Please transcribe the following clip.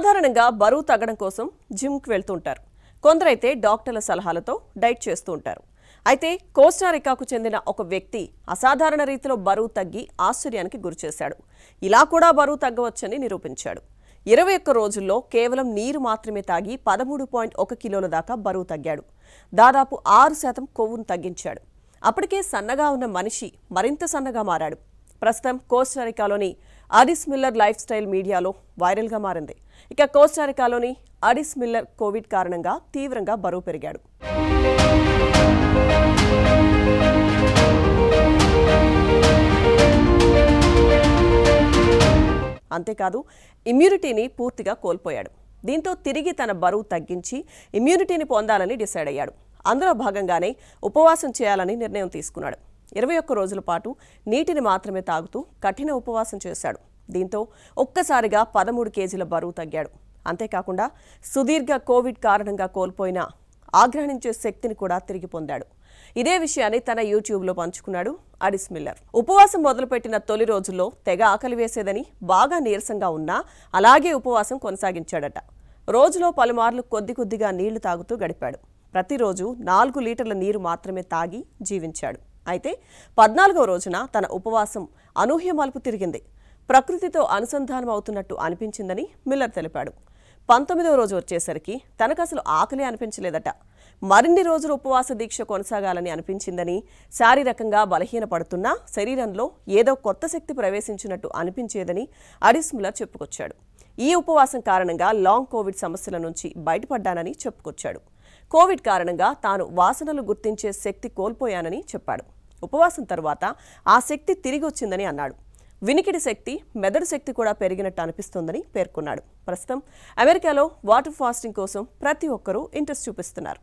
సాధారణంగా బరువు తగ్గడం కోసం జిమ్కి వెళ్తుంటారు. కొందరైతే డాక్టర్ల సలహాలతో డైట్ చేస్తూ ఉంటారు. అయితే కోస్టారికాకు చెందిన ఒక వ్యక్తి అసాధారణ రీతిలో బరువు తగ్గి ఆశ్చర్యానికి గురిచేశాడు. ఇలా కూడా బరువు తగ్గవచ్చని నిరూపించాడు. 21 రోజుల్లో కేవలం నీరు మాత్రమే తాగి 13.1 కిలోల దాకా బరువు తగ్గాడు. దాదాపు 6% కొవ్వును తగ్గించాడు. అప్పటికే సన్నగా ఉన్న మనిషి మరింత సన్నగా మారాడు. ప్రస్తుతం కోస్టారికాలోని అడిస్ మిల్లర్ లైఫ్ స్టైల్ మీడియాలో వైరల్గా మారింది. ఇక కోస్టారికాలోని అడిస్ మిల్లర్ కోవిడ్ కారణంగా తీవ్రంగా బరువు పెరిగాడు. అంతేకాదు ఇమ్యూనిటీని పూర్తిగా కోల్పోయాడు. దీంతో తిరిగి తన బరువు తగ్గించి ఇమ్యూనిటీని పొందాలని డిసైడ్ అయ్యాడు. అందులో భాగంగానే ఉపవాసం చేయాలని నిర్ణయం తీసుకున్నాడు. 21 రోజుల పాటు నీటిని మాత్రమే తాగుతూ కఠిన ఉపవాసం చేశాడు. దీంతో ఒక్కసారిగా 13 కేజీల బరువు తగ్గాడు. అంతేకాకుండా సుదీర్ఘ కోవిడ్ కారణంగా కోల్పోయిన ఆగ్రహించే శక్తిని కూడా తిరిగి పొందాడు. ఇదే విషయాన్ని తన యూట్యూబ్లో పంచుకున్నాడు అడిస్ మిల్లర్. ఉపవాసం మొదలుపెట్టిన తొలి రోజుల్లో తెగ ఆకలి వేసేదని, బాగా నీరసంగా ఉన్నా అలాగే ఉపవాసం కొనసాగించాడట. రోజులో పలుమార్లు కొద్దిగా నీళ్లు తాగుతూ గడిపాడు. ప్రతిరోజు 4 లీటర్ల నీరు మాత్రమే తాగి జీవించాడు. అయితే 14వ రోజున తన ఉపవాసం అనూహ్య మలుపు తిరిగింది. ప్రకృతితో అనుసంధానం అవుతున్నట్టు అనిపించిందని మిల్లర్ తెలిపాడు. 19వ రోజు వచ్చేసరికి తనకు అసలు ఆకలి అనిపించలేదట. మరిన్ని రోజులు ఉపవాస దీక్ష కొనసాగాలని అనిపించిందని, శారీరకంగా బలహీనపడుతున్నా శరీరంలో ఏదో కొత్త శక్తి ప్రవేశించినట్టు అనిపించేదని అడిస్ మిల్లర్ చెప్పుకొచ్చాడు. ఈ ఉపవాసం కారణంగా లాంగ్ కోవిడ్ సమస్యల నుంచి బయటపడ్డానని చెప్పుకొచ్చాడు. కోవిడ్ కారణంగా తాను వాసనలు గుర్తించే శక్తి కోల్పోయానని చెప్పాడు. ఉపవాసం తర్వాత ఆ శక్తి తిరిగి వచ్చిందని అన్నాడు. వినికిడి శక్తి, మెదడు శక్తి కూడా పెరిగినట్టు అనిపిస్తోందని పేర్కొన్నాడు. ప్రస్తుతం అమెరికాలో వాటర్ ఫాస్టింగ్ కోసం ప్రతి ఒక్కరూ ఇంట్రెస్ట్ చూపిస్తున్నారు.